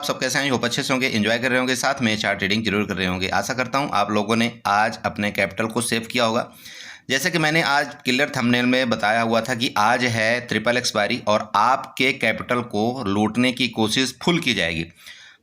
आप सब कैसे हैं? होप अच्छे से होंगे, एंजॉय कर रहे होंगे, साथ में चार्ट ट्रेडिंग जरूर कर रहे होंगे। आशा करता हूं आप लोगों ने आज अपने कैपिटल को सेव किया होगा। जैसे कि मैंने आज क्लियर थंबनेल में बताया हुआ था कि आज है ट्रिपल एक्सपायरी और आपके कैपिटल को लूटने की कोशिश फुल की जाएगी।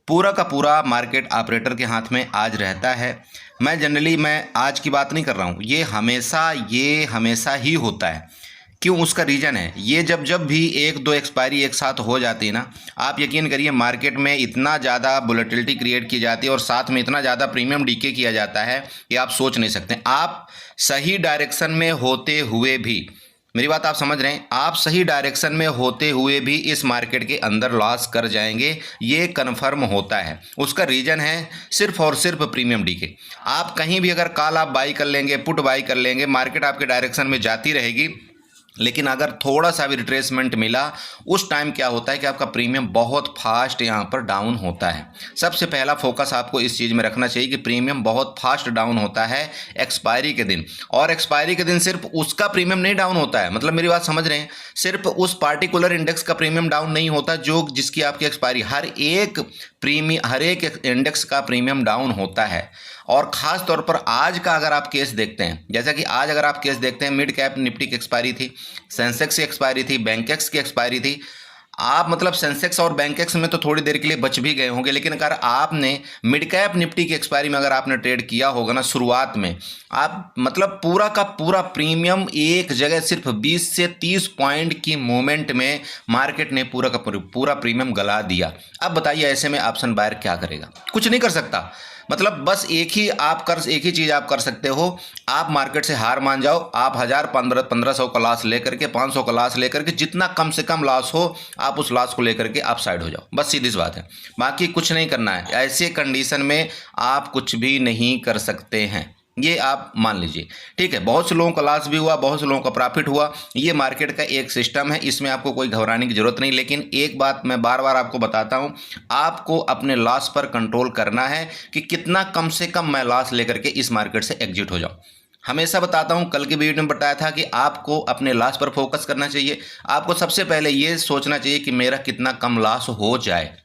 पूरा का पूरा मार्केट ऑपरेटर के हाथ में आज रहता है। मैं आज की बात नहीं कर रहा हूँ, ये हमेशा ही होता है। क्यों? उसका रीज़न है ये, जब जब भी एक दो एक्सपायरी एक साथ हो जाती है ना, आप यकीन करिए मार्केट में इतना ज़्यादा वोलेटिलिटी क्रिएट की जाती है और साथ में इतना ज़्यादा प्रीमियम डीके किया जाता है कि आप सोच नहीं सकते। आप सही डायरेक्शन में होते हुए भी, मेरी बात आप समझ रहे हैं, आप सही डायरेक्शन में होते हुए भी इस मार्केट के अंदर लॉस कर जाएंगे, ये कन्फर्म होता है। उसका रीज़न है सिर्फ और सिर्फ प्रीमियम डीके। आप कहीं भी अगर कॉल आप बाई कर लेंगे, पुट बाई कर लेंगे, मार्केट आपके डायरेक्शन में जाती रहेगी, लेकिन अगर थोड़ा सा भी रिट्रेसमेंट मिला, उस टाइम क्या होता है कि आपका प्रीमियम बहुत फास्ट यहाँ पर डाउन होता है। सबसे पहला फोकस आपको इस चीज़ में रखना चाहिए कि प्रीमियम बहुत फास्ट डाउन होता है एक्सपायरी के दिन। और एक्सपायरी के दिन सिर्फ उसका प्रीमियम नहीं डाउन होता है, मतलब मेरी बात समझ रहे हैं, सिर्फ उस पार्टिकुलर इंडेक्स का प्रीमियम डाउन नहीं होता जिसकी आपकी एक्सपायरी, हर एक इंडेक्स का प्रीमियम डाउन होता है। और ख़ास तौर पर आज का अगर आप केस देखते हैं, जैसा कि आज अगर आप केस देखते हैं, मिड कैप निफ्टी की एक्सपायरी थी, सेंसेक्स की एक्सपायरी थी, बैंकेक्स की एक्सपायरी थी। आप मतलब सेंसेक्स और बैंकेक्स में तो थोड़ी देर के लिए बच भी गए होंगे, लेकिन अगर आपने मिड कैप निफ्टी की एक्सपायरी में अगर आपने ट्रेड किया होगा ना शुरुआत में, आप मतलब पूरा का पूरा प्रीमियम एक जगह सिर्फ 20 से 30 पॉइंट की मूवमेंट में मार्केट ने पूरा का पूरा प्रीमियम गला दिया। अब बताइए ऐसे में ऑप्शन बायर क्या करेगा? कुछ नहीं कर सकता। मतलब बस एक ही चीज़ आप कर सकते हो, आप मार्केट से हार मान जाओ। आप 1000 1500 का लॉस लेकर के, 500 का लॉस लेकर के, जितना कम से कम लॉस हो आप उस लॉस को लेकर के आप साइड हो जाओ। बस सीधी सी बात है, बाकी कुछ नहीं करना है। ऐसे कंडीशन में आप कुछ भी नहीं कर सकते हैं, ये आप मान लीजिए। ठीक है, बहुत से लोगों का लॉस भी हुआ, बहुत से लोगों का प्रॉफिट हुआ, ये मार्केट का एक सिस्टम है, इसमें आपको कोई घबराने की जरूरत नहीं। लेकिन एक बात मैं बार बार आपको बताता हूं, आपको अपने लॉस पर कंट्रोल करना है कि कितना कम से कम मैं लॉस लेकर के इस मार्केट से एग्जिट हो जाऊं। हमेशा बताता हूं, कल की वीडियो में बताया था कि आपको अपने लॉस पर फोकस करना चाहिए। आपको सबसे पहले ये सोचना चाहिए कि मेरा कितना कम लॉस हो जाए।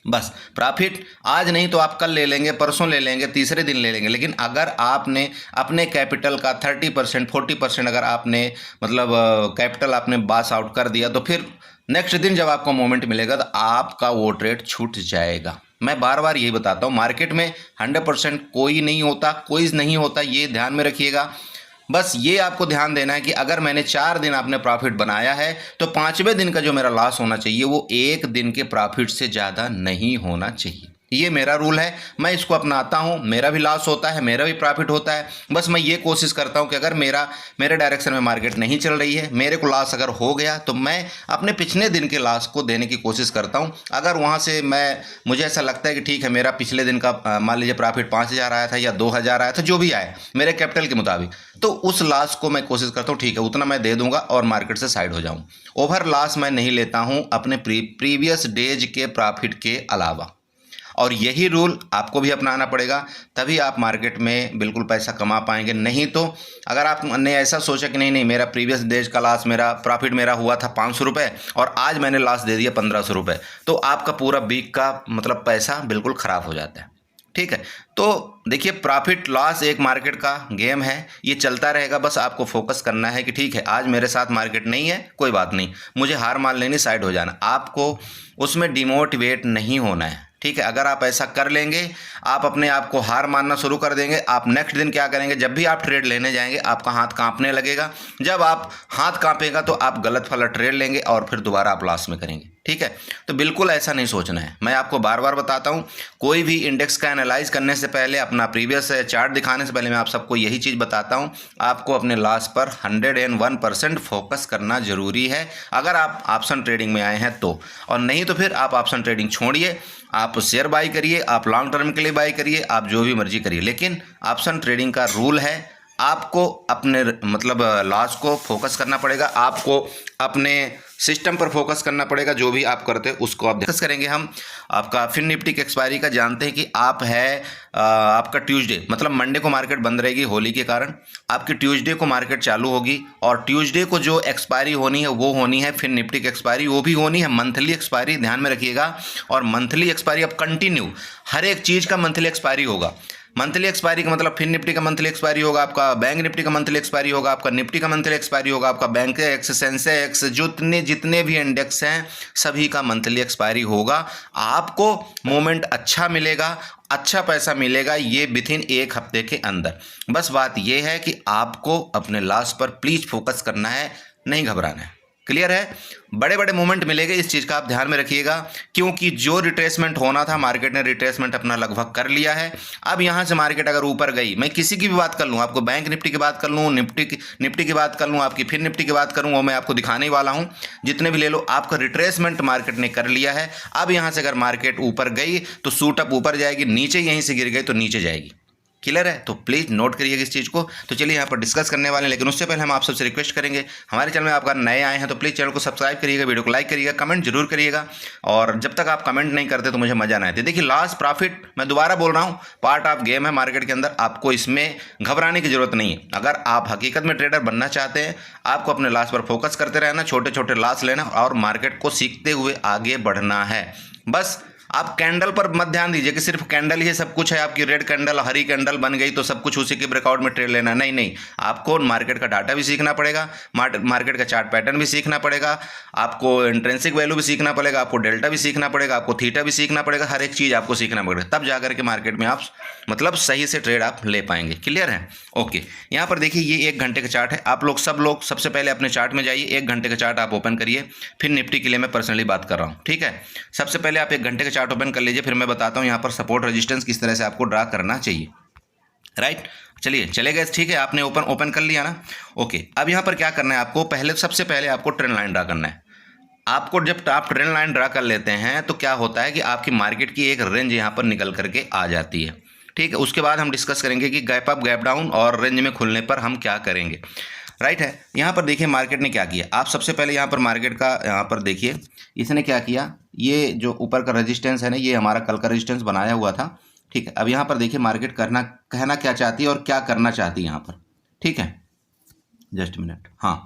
बस प्रॉफिट आज नहीं तो आप कल ले लेंगे, परसों ले लेंगे, तीसरे दिन ले लेंगे, लेकिन अगर आपने अपने कैपिटल का 30% 40% अगर आपने मतलब कैपिटल आपने बास आउट कर दिया, तो फिर नेक्स्ट दिन जब आपको मोमेंट मिलेगा तो आपका वो ट्रेड छूट जाएगा। मैं बार बार यही बताता हूँ, मार्केट में 100% कोई नहीं होता, ये ध्यान में रखिएगा। बस ये आपको ध्यान देना है कि अगर मैंने 4 दिन आपने प्रॉफिट बनाया है तो 5वें दिन का जो मेरा लॉस होना चाहिए वो एक दिन के प्रॉफिट से ज़्यादा नहीं होना चाहिए। ये मेरा रूल है, मैं इसको अपनाता हूँ। मेरा भी लॉस होता है, मेरा भी प्रॉफिट होता है। बस मैं ये कोशिश करता हूँ कि अगर मेरे डायरेक्शन में मार्केट नहीं चल रही है, मेरे को लॉस अगर हो गया तो मैं अपने पिछले दिन के लॉस को देने की कोशिश करता हूँ। अगर वहाँ से मुझे ऐसा लगता है कि ठीक है, मेरा पिछले दिन का मान लीजिए प्रॉफिट 5000 आया था या 2000 आया था, जो भी आए मेरे कैपिटल के मुताबिक, तो उस लॉस को मैं कोशिश करता हूँ ठीक है उतना मैं दे दूंगा और मार्केट से साइड हो जाऊँ। ओवर लॉस मैं नहीं लेता हूँ अपने प्रीवियस डेज के प्रॉफिट के अलावा। और यही रूल आपको भी अपनाना पड़ेगा, तभी आप मार्केट में बिल्कुल पैसा कमा पाएंगे। नहीं तो अगर आपने ऐसा सोचा कि नहीं मेरा प्रीवियस डेज का लॉस, मेरा प्रॉफिट मेरा हुआ था 500 रुपये और आज मैंने लॉस दे दिया 1500 रुपये, तो आपका पूरा वीक का मतलब पैसा बिल्कुल ख़राब हो जाता है। ठीक है, तो देखिए प्रॉफिट लॉस एक मार्केट का गेम है, ये चलता रहेगा। बस आपको फोकस करना है कि ठीक है आज मेरे साथ मार्केट नहीं है, कोई बात नहीं, मुझे हार मान लेनी, साइड हो जाना। आपको उसमें डिमोटिवेट नहीं होना है। ठीक है, अगर आप ऐसा कर लेंगे, आप अपने आप को हार मानना शुरू कर देंगे। आप नेक्स्ट दिन क्या करेंगे, जब भी आप ट्रेड लेने जाएंगे आपका हाथ कांपने लगेगा। जब आप हाथ कांपेगा तो आप गलत फला ट्रेड लेंगे और फिर दोबारा आप लॉस में करेंगे। ठीक है, तो बिल्कुल ऐसा नहीं सोचना है। मैं आपको बार बार बताता हूँ, कोई भी इंडेक्स का एनालाइज करने से पहले, अपना प्रीवियस चार्ट दिखाने से पहले मैं आप सबको यही चीज़ बताता हूँ, आपको अपने लॉस पर 101% फोकस करना जरूरी है अगर आप ऑप्शन ट्रेडिंग में आए हैं तो। और नहीं तो फिर आप ऑप्शन ट्रेडिंग छोड़िए, आप शेयर बाई करिए, आप लॉन्ग टर्म के लिए बाई करिए, आप जो भी मर्जी करिए, लेकिन ऑप्शन ट्रेडिंग का रूल है आपको अपने मतलब लॉस को फोकस करना पड़ेगा, आपको अपने सिस्टम पर फोकस करना पड़ेगा। जो भी आप करते हो उसको आप डिस्कस करेंगे हम। आपका फिन निफ्टी की एक्सपायरी का जानते हैं कि आप है आपका ट्यूसडे मतलब मंडे को मार्केट बंद रहेगी होली के कारण, आपकी ट्यूसडे को मार्केट चालू होगी और ट्यूसडे को जो एक्सपायरी होनी है वो होनी है फिन निफ्टी की एक्सपायरी, वो भी होनी है मंथली एक्सपायरी, ध्यान में रखिएगा। और मंथली एक्सपायरी अब कंटिन्यू हर एक चीज़ का मंथली एक्सपायरी होगा। मंथली एक्सपायरी का मतलब फिन निफ्टी का मंथली एक्सपायरी होगा, आपका बैंक निफ्टी का मंथली एक्सपायरी होगा, आपका निफ्टी का मंथली एक्सपायरी होगा, आपका बैंक एक्स, सेंसेक्स, जितने भी इंडेक्स हैं सभी का मंथली एक्सपायरी होगा। आपको मोमेंट अच्छा मिलेगा, अच्छा पैसा मिलेगा ये विथिन एक हफ्ते के अंदर। बस बात ये है कि आपको अपने लॉस पर प्लीज फोकस करना है, नहीं घबराना है। क्लियर है? बड़े बड़े मूवमेंट मिलेंगे, इस चीज़ का आप ध्यान में रखिएगा, क्योंकि जो रिट्रेसमेंट होना था मार्केट ने रिट्रेसमेंट अपना लगभग कर लिया है। अब यहाँ से मार्केट अगर ऊपर गई, मैं किसी की भी बात कर लूँ, आपको बैंक निफ्टी की बात कर लूँ, निफ्टी की बात कर लूँ, आपकी फिर निफ्टी की बात करूँ, वो मैं आपको दिखाने ही वाला हूँ। जितने भी ले लो, आपका रिट्रेसमेंट मार्केट ने कर लिया है। अब यहाँ से अगर मार्केट ऊपर गई तो सूट अप ऊपर जाएगी, नीचे यहीं से गिर गई तो नीचे जाएगी। क्लियर है? तो प्लीज़ नोट करिएगा इस चीज़ को। तो चलिए यहाँ पर डिस्कस करने वाले हैं, लेकिन उससे पहले हम आप सबसे रिक्वेस्ट करेंगे, हमारे चैनल में आप अगर नए आए हैं तो प्लीज़ चैनल को सब्सक्राइब करिएगा, वीडियो को लाइक करिएगा, कमेंट जरूर करिएगा। और जब तक आप कमेंट नहीं करते तो मुझे मजा नहीं आती। देखिए लॉस प्रॉफिट मैं दोबारा बोल रहा हूँ, पार्ट ऑफ गेम है मार्केट के अंदर, आपको इसमें घबराने की जरूरत नहीं है। अगर आप हकीकत में ट्रेडर बनना चाहते हैं, आपको अपने लॉस पर फोकस करते रहना, छोटे छोटे लॉस लेना और मार्केट को सीखते हुए आगे बढ़ना है। बस आप कैंडल पर मत ध्यान दीजिए कि सिर्फ कैंडल ही सब कुछ है, आपकी रेड कैंडल हरी कैंडल बन गई तो सब कुछ उसी के ब्रेकआउट में ट्रेड लेना, नहीं नहीं। आपको मार्केट का डाटा भी सीखना पड़ेगा, मार्केट का चार्ट पैटर्न भी सीखना पड़ेगा, आपको इंट्रिंसिक वैल्यू भी सीखना पड़ेगा, आपको डेल्टा भी सीखना पड़ेगा, आपको थीटा भी सीखना पड़ेगा, हर एक चीज़ आपको सीखना पड़ेगा, तब जाकर के मार्केट में आप मतलब सही से ट्रेड आप ले पाएंगे। क्लियर है? ओके, यहाँ पर देखिए ये 1 घंटे का चार्ट है। आप लोग सब लोग सबसे पहले अपने चार्ट में जाइए, 1 घंटे का चार्ट आप ओपन करिए। फिर निफ्टी के लिए मैं पर्सनली बात कर रहा हूँ, ठीक है? सबसे पहले आप 1 घंटे का चार्ट ओपन कर लीजिए, फिर मैं बताता हूँ यहाँ पर सपोर्ट रेजिस्टेंस किस तरह से आपको ड्रा करना चाहिए। राइट, चलिए चले गए, ठीक है? आपने ओपन कर लिया ना? ओके, अब यहाँ पर क्या करना है आपको, सबसे पहले आपको ट्रेंड लाइन ड्रा करना है। आपको जब आप ट्रेंड लाइन ड्रा कर लेते हैं तो क्या होता है कि आपकी मार्केट की एक रेंज यहाँ पर निकल करके आ जाती है, ठीक है? उसके बाद हम डिस्कस करेंगे कि गैप अप गैप डाउन और रेंज में खुलने पर हम क्या करेंगे। राइट है? यहाँ पर देखिए मार्केट ने क्या किया। आप सबसे पहले यहाँ पर मार्केट का यहाँ पर देखिए इसने क्या किया, ये जो ऊपर का रेजिस्टेंस है ना, ये हमारा कल का रेजिस्टेंस बनाया हुआ था, ठीक है? अब यहाँ पर देखिए मार्केट कहना क्या चाहती है और क्या करना चाहती है यहाँ पर, ठीक है? जस्ट मिनट, हाँ।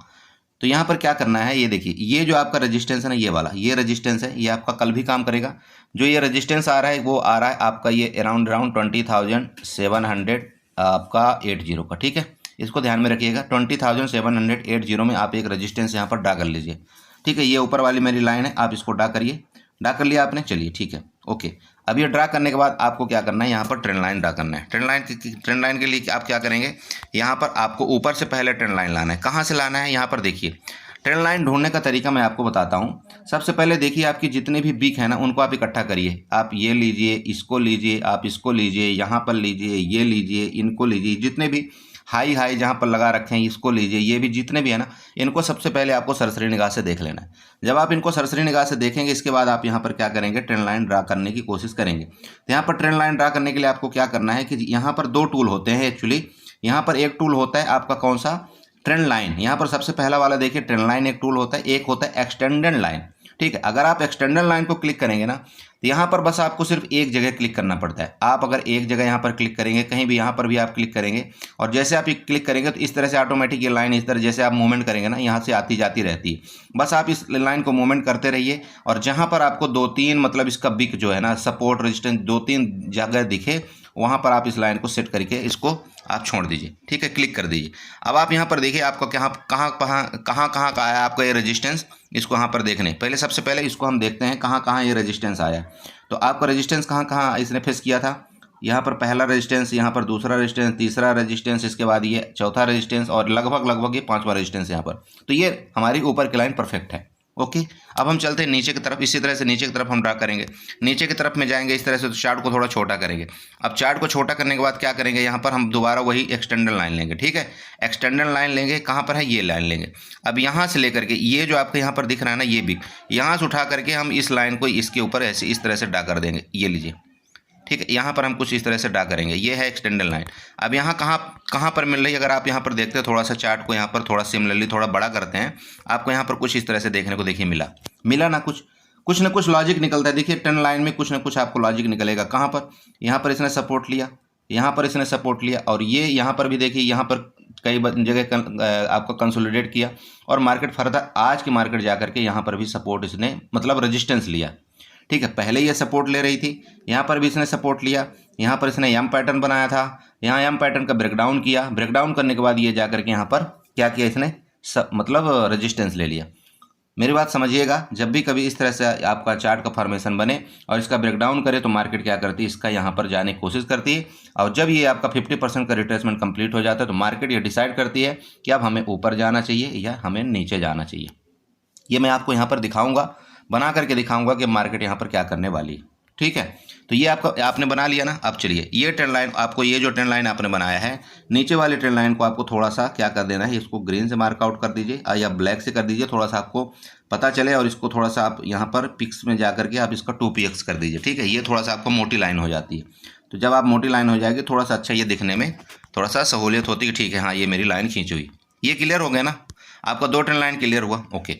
तो यहाँ पर क्या करना है, ये देखिए ये जो आपका रेजिस्टेंस है ना, ये वाला ये रेजिस्टेंस है, ये आपका कल भी काम करेगा। जो ये रेजिस्टेंस आ रहा है वो आ रहा है आपका ये अराउंड 20,700 आपका 80 का, ठीक है? इसको ध्यान में रखिएगा, 20,780 में आप एक रेजिस्टेंस यहाँ पर ड्रा कर लीजिए, ठीक है? ये ऊपर वाली मेरी लाइन है, आप इसको ड्रा करिए। ड्रा कर लिया आपने? चलिए ठीक है, ओके। अब ये ड्रा करने के बाद आपको क्या करना है, यहाँ पर ट्रेंड लाइन ड्रा करना है। ट्रेंड लाइन के लिए आप क्या करेंगे, यहाँ पर आपको ऊपर से पहले ट्रेंड लाइन लाना है। कहाँ से लाना है, यहाँ पर देखिए ट्रेंड लाइन ढूंढने का तरीका मैं आपको बताता हूँ। सबसे पहले देखिए आपकी जितने भी बिक है ना उनको आप इकट्ठा करिए। आप ये लीजिए, इसको लीजिए, आप इसको लीजिए, यहाँ पर लीजिए, ये लीजिए, इनको लीजिए, जितने भी हाई जहाँ पर लगा रखे हैं इसको लीजिए, ये भी जितने भी है ना, इनको सबसे पहले आपको सरसरी निगाह से देख लेना है। जब आप इनको सरसरी निगाह से देखेंगे इसके बाद आप यहाँ पर क्या करेंगे, ट्रेंड लाइन ड्रा करने की कोशिश करेंगे। तो यहाँ पर ट्रेंड लाइन ड्रा करने के लिए आपको क्या करना है कि यहाँ पर 2 टूल होते हैं एक्चुअली। यहाँ पर एक टूल होता है आपका कौन सा, ट्रेंड लाइन। यहाँ पर सबसे पहला वाला देखिए ट्रेंड लाइन एक टूल होता है, एक होता है एक्सटेंडेड लाइन, ठीक है? अगर आप एक्सटेंडेड लाइन को क्लिक करेंगे ना तो यहाँ पर बस आपको सिर्फ एक जगह क्लिक करना पड़ता है। आप अगर एक जगह यहाँ पर क्लिक करेंगे, कहीं भी यहाँ पर भी आप क्लिक करेंगे और जैसे आप क्लिक करेंगे तो इस तरह से ऑटोमेटिक ये लाइन इस तरह जैसे आप मूवमेंट करेंगे ना यहाँ से आती जाती रहती है। बस आप इस लाइन को मूवमेंट करते रहिए और जहाँ पर आपको 2-3 मतलब इसका बिक जो है ना सपोर्ट रेजिस्टेंस 2-3 जगह दिखे वहाँ पर आप इस लाइन को सेट करके इसको आप छोड़ दीजिए, ठीक है? क्लिक कर दीजिए। अब आप यहाँ पर देखिए आपको कहाँ का आया आपका ये रेजिस्टेंस, इसको यहाँ पर देखने पहले सबसे पहले इसको हम देखते हैं कहाँ ये रेजिस्टेंस आया। तो आपका रेजिस्टेंस कहाँ इसने फेस किया था, यहाँ पर पहला रेजिस्टेंस, यहाँ पर दूसरा रेजिस्टेंस, तीसरा रेजिस्टेंस, इसके बाद ये चौथा रेजिस्टेंस और लगभग ये 5वां रेजिस्टेंस यहाँ पर। तो ये हमारी ऊपर की लाइन परफेक्ट है, ओके। अब हम चलते हैं नीचे की तरफ, इसी तरह से नीचे की तरफ हम ड्रा करेंगे। नीचे की तरफ में जाएंगे इस तरह से, तो चार्ट को थोड़ा छोटा करेंगे। अब चार्ट को छोटा करने के बाद क्या करेंगे, यहाँ पर हम दोबारा वही एक्सटेंडेड लाइन लेंगे, ठीक है? एक्सटेंडेड लाइन लेंगे, कहाँ पर है, ये लाइन लेंगे। अब यहाँ से लेकर के ये जो आपको यहाँ पर दिख रहा है ना, ये भी यहाँ से उठा करके हम इस लाइन को इसके ऊपर ऐसे इस तरह से ड्रा कर देंगे। ये लीजिए, ठीक है। यहाँ पर हम कुछ इस तरह से ड्रा करेंगे, ये है एक्सटेंडेड लाइन। अब यहाँ कहाँ पर मिल रही है, अगर आप यहाँ पर देखते हैं थोड़ा सा चार्ट को यहाँ पर थोड़ा सिमिलरली थोड़ा बड़ा करते हैं, आपको यहाँ पर कुछ इस तरह से देखने को देखिए मिला ना, कुछ ना कुछ लॉजिक निकलता है। देखिए ट्रेंड लाइन में कुछ ना कुछ आपको लॉजिक निकलेगा। कहाँ पर, यहाँ पर इसने सपोर्ट लिया, यहाँ पर इसने सपोर्ट लिया, और ये यहाँ पर भी देखिए यहाँ पर कई जगह आपको कंसोलिडेट किया, और मार्केट फर्दर आज की मार्केट जा करके यहाँ पर भी सपोर्ट इसने मतलब रेजिस्टेंस लिया। ठीक है, पहले ये सपोर्ट ले रही थी, यहाँ पर भी इसने सपोर्ट लिया, यहाँ पर इसने एम पैटर्न बनाया था, यहाँ एम पैटर्न का ब्रेकडाउन किया, ब्रेकडाउन करने के बाद ये जा करके यहाँ पर क्या किया इसने मतलब रेजिस्टेंस ले लिया। मेरी बात समझिएगा, जब भी कभी इस तरह से आपका चार्ट का फॉर्मेशन बने और इसका ब्रेकडाउन करे तो मार्केट क्या करती है, इसका यहाँ पर जाने की कोशिश करती है, और जब ये आपका 50% का रिट्रेसमेंट कंप्लीट हो जाता है तो मार्केट ये डिसाइड करती है कि अब हमें ऊपर जाना चाहिए या हमें नीचे जाना चाहिए। ये मैं आपको यहाँ पर दिखाऊंगा, बना करके दिखाऊंगा कि मार्केट यहाँ पर क्या करने वाली है। ठीक है, तो ये आपने बना लिया ना। अब चलिए ये ट्रेंड लाइन, आपको ये जो ट्रेंड लाइन आपने बनाया है, नीचे वाले ट्रेंड लाइन को आपको थोड़ा सा क्या कर देना है, इसको ग्रीन से मार्कआउट कर दीजिए या ब्लैक से कर दीजिए, थोड़ा सा आपको पता चले, और इसको थोड़ा सा आप यहाँ पर पिक्स में जा करके आप इसका 2px कर दीजिए। ठीक है, ये थोड़ा सा आपको मोटी लाइन हो जाती है, तो जब आप मोटी लाइन हो जाएगी थोड़ा सा अच्छा ये दिखने में थोड़ा सा सहूलियत होती है कि ठीक है हाँ ये मेरी लाइन खींच हुई। ये क्लियर हो गया ना, आपका 2 ट्रेंड लाइन क्लियर हुआ। ओके,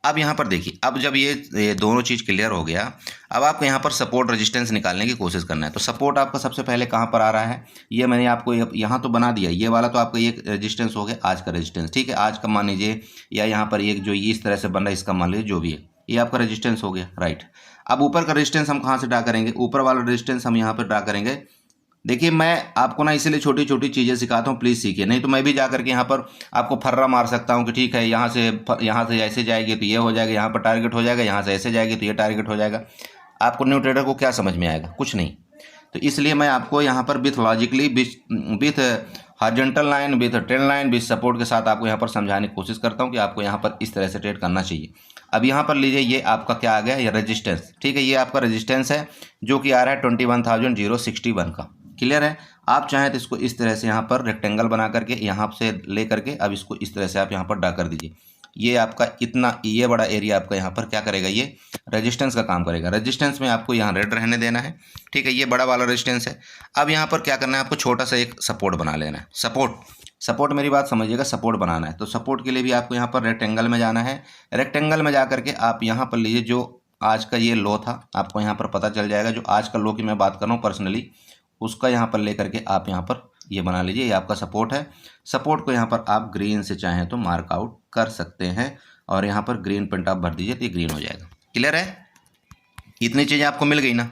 अब यहाँ पर देखिए, अब जब ये दोनों चीज़ क्लियर हो गया, अब आपको यहाँ पर सपोर्ट रेजिस्टेंस निकालने की कोशिश करना है। तो सपोर्ट आपका सबसे पहले कहाँ पर आ रहा है, ये मैंने आपको यहाँ तो बना दिया, ये वाला तो आपका ये रेजिस्टेंस हो गया, आज का रेजिस्टेंस। ठीक है, आज का मान लीजिए, या यहाँ पर एक जो ये इस तरह से बन रहा है इसका मान लीजिए जो भी है, ये आपका रेजिस्टेंस हो गया, राइट। अब ऊपर का रेजिस्टेंस हम कहाँ से ड्रा करेंगे, ऊपर वाला रेजिस्टेंस हम यहाँ पर ड्रा करेंगे। देखिए मैं आपको ना इसलिए छोटी छोटी चीज़ें सिखाता हूँ, प्लीज़ सीखिए, नहीं तो मैं भी जा करके यहाँ पर आपको फर्रा मार सकता हूँ कि ठीक है यहाँ से ऐसे जाएगी तो ये हो जाएगा, यहाँ पर टारगेट हो जाएगा, यहाँ से ऐसे जाएगी तो ये टारगेट हो जाएगा। आपको न्यू ट्रेडर को क्या समझ में आएगा, कुछ नहीं। तो इसलिए मैं आपको यहाँ पर with logically with horizontal line with trend line with support के साथ आपको यहाँ पर समझाने की कोशिश करता हूँ कि आपको यहाँ पर इस तरह से ट्रेड करना चाहिए। अब यहाँ पर लीजिए, ये आपका क्या आ गया, ये रेजिस्टेंस। ठीक है, ये आपका रेजिस्टेंस है जो कि आ रहा है 21,061 का। क्लियर है, आप चाहें तो इसको इस तरह से यहाँ पर रेक्टेंगल बना करके यहाँ से ले करके अब इसको इस तरह से आप यहाँ पर ड्रा कर दीजिए। ये आपका इतना ये बड़ा एरिया आपका यहाँ पर क्या करेगा, ये रेजिस्टेंस का काम करेगा। रेजिस्टेंस में आपको यहाँ रेड रहने देना है। ठीक है, ये बड़ा वाला रेजिस्टेंस है। अब यहाँ पर क्या करना है, आपको छोटा सा एक सपोर्ट बना लेना है। सपोर्ट मेरी बात समझिएगा, सपोर्ट बनाना है तो सपोर्ट के लिए भी आपको यहाँ पर रेक्टेंगल में जाना है। रेक्टेंगल में जा करके आप यहाँ पर लीजिए, जो आज का ये लो था आपको यहाँ पर पता चल जाएगा, जो आज का लो की मैं बात कर रहा हूँ पर्सनली, उसका यहाँ पर लेकर के आप यहाँ पर ये बना लीजिए, ये आपका सपोर्ट है। सपोर्ट को यहाँ पर आप ग्रीन से चाहें तो मार्क आउट कर सकते हैं, और यहाँ पर ग्रीन पेंट आप भर दीजिए तो ये ग्रीन हो जाएगा। क्लियर है, इतनी चीज़ें आपको मिल गई ना।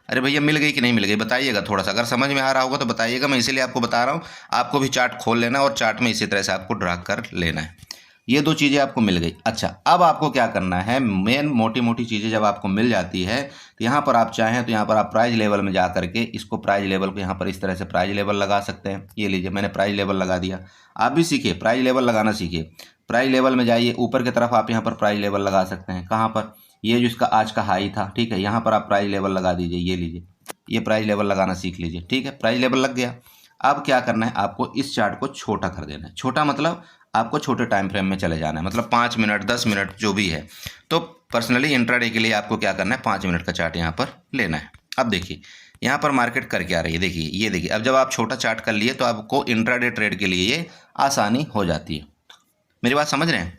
अरे भैया मिल गई कि नहीं मिल गई बताइएगा, थोड़ा सा अगर समझ में आ रहा होगा तो बताइएगा। मैं इसीलिए आपको बता रहा हूँ, आपको भी चार्ट खोल लेना और चार्ट में इसी तरह से आपको ड्रा कर लेना है। ये 2 चीज़ें आपको मिल गई। अच्छा, अब आपको क्या करना है, मेन मोटी मोटी चीज़ें जब आपको मिल जाती है तो यहाँ पर आप चाहें तो यहाँ पर आप प्राइस लेवल में जा करके इसको प्राइस लेवल को यहाँ पर इस तरह से प्राइस लेवल लगा सकते हैं। ये लीजिए मैंने प्राइस लेवल लगा दिया, आप भी सीखिए, प्राइस लेवल लगाना सीखिए। प्राइस लेवल में जाइए, ऊपर की तरफ आप यहाँ पर प्राइस लेवल लगा सकते हैं। कहाँ पर, ये जो इसका आज का हाई था, ठीक है, यहाँ पर आप प्राइस लेवल लगा दीजिए। ये लीजिए, ये प्राइस लेवल लगाना सीख लीजिए। ठीक है, प्राइस लेवल लग गया। अब क्या करना है, आपको इस चार्ट को छोटा कर देना है। छोटा मतलब आपको छोटे टाइम फ्रेम में चले जाना है, मतलब 5 मिनट 10 मिनट जो भी है। तो पर्सनली इंट्राडे के लिए आपको क्या करना है, 5 मिनट का चार्ट यहाँ पर लेना है। अब देखिए यहाँ पर मार्केट कर क्या रही है, देखिए ये देखिए। अब जब आप छोटा चार्ट कर लिए तो आपको इंट्राडे ट्रेड के लिए ये आसानी हो जाती है। मेरी बात समझ रहे हैं।